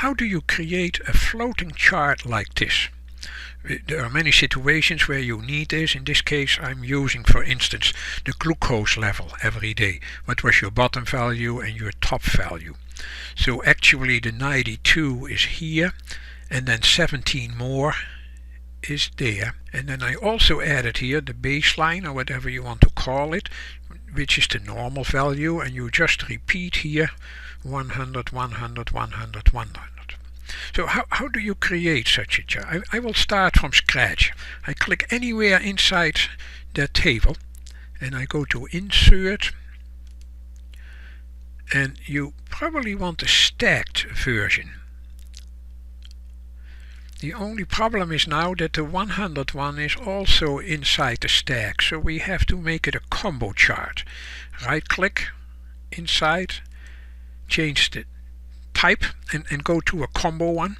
How do you create a floating chart like this? There are many situations where you need this. In this case I'm using, for instance, the glucose level every day. What was your bottom value and your top value? So actually the 92 is here, and then 17 more is there. And then I also added here the baseline, or whatever you want to call it, which is the normal value, and you just repeat here 100, 100, 100, 100. So how do you create such a chart? I will start from scratch. I click anywhere inside that table and I go to Insert, and you probably want a stacked version. The only problem is now that the 100 one is also inside the stack, so we have to make it a combo chart. Right click inside, change the type and go to a combo one.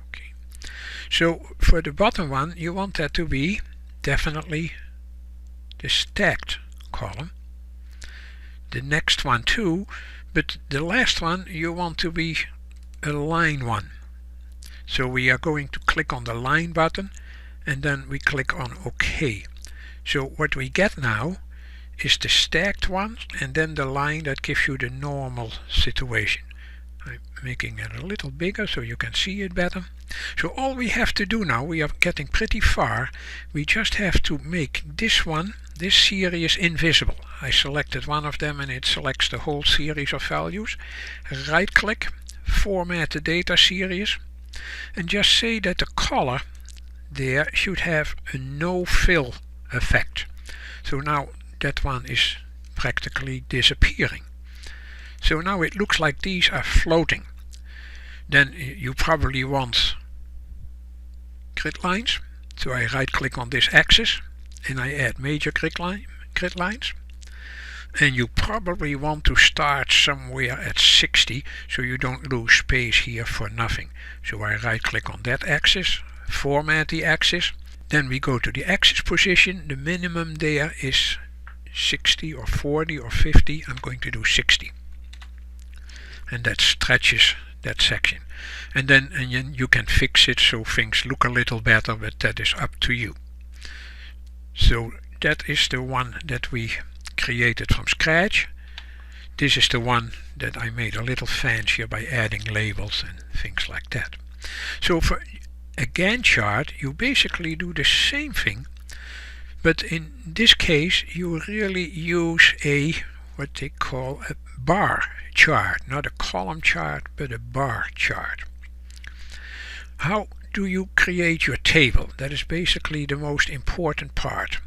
Okay. So for the bottom one you want that to be definitely the stacked column. The next one too, but the last one you want to be a line one. So we are going to click on the line button and then we click on OK. So what we get now is the stacked one and then the line that gives you the normal situation. I'm making it a little bigger so you can see it better. So all we have to do now, we are getting pretty far, we just have to make this series invisible. I selected one of them and it selects the whole series of values. Right click, format the data series, and just say that the color there should have a no fill effect. So now that one is practically disappearing. So now it looks like these are floating. Then you probably want grid lines. So I right click on this axis and I add major grid lines. And you probably want to start somewhere at 60 so you don't lose space here for nothing. So I right click on that axis, format the axis. Then we go to the axis position. The minimum there is 60 or 40 or 50. I'm going to do 60. And that stretches that section. And then you can fix it so things look a little better, but that is up to you. So that is the one that we created from scratch. This is the one that I made a little fancier by adding labels and things like that. So for a Gantt chart you basically do the same thing, but in this case you really use what they call a bar chart, not a column chart but a bar chart. How do you create your table? That is basically the most important part.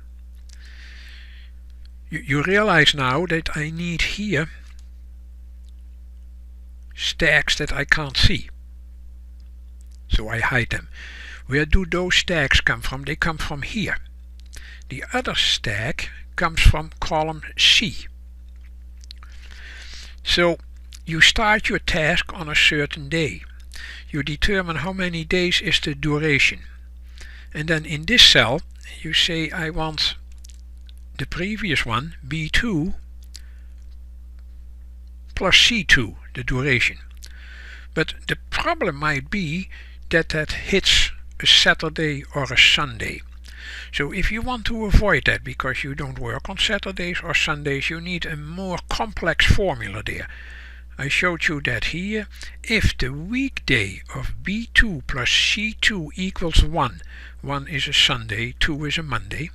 You realize now that I need here stacks that I can't see. So I hide them. Where do those stacks come from? They come from here. The other stack comes from column C. So you start your task on a certain day. You determine how many days is the duration. And then in this cell you say I want the previous one, B2 plus C2, the duration. But the problem might be that hits a Saturday or a Sunday. So if you want to avoid that because you don't work on Saturdays or Sundays, you need a more complex formula there. I showed you that here. If the weekday of B2 plus C2 equals 1, 1 is a Sunday, 2 is a Monday,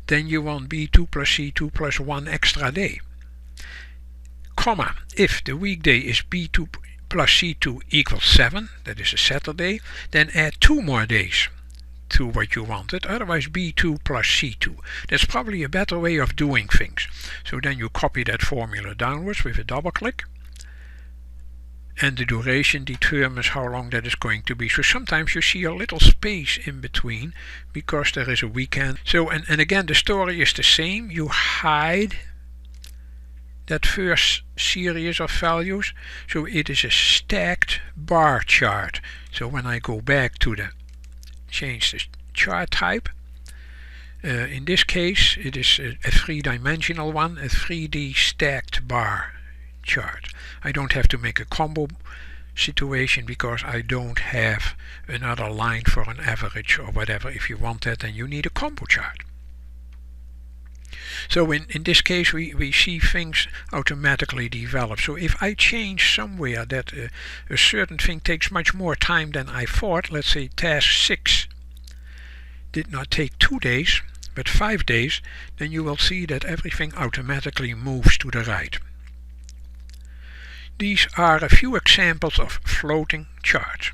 then you want B2 plus C2 plus 1 extra day. Comma, if the weekday is B2 plus C2 equals 7, that is a Saturday, then add 2 more days to what you wanted, otherwise B2 plus C2. That's probably a better way of doing things. So then you copy that formula downwards with a double click, and the duration determines how long that is going to be. So sometimes you see a little space in between because there is a weekend. So and again the story is the same. You hide that first series of values, so it is a stacked bar chart. So when I go back to the change the chart type, in this case it is a three-dimensional one, a 3D stacked bar chart. I don't have to make a combo situation because I don't have another line for an average or whatever. If you want that, then you need a combo chart. So in this case we see things automatically develop. So if I change somewhere that a certain thing takes much more time than I thought, let's say task 6 did not take 2 days but 5 days, then you will see that everything automatically moves to the right. These are a few examples of floating charts.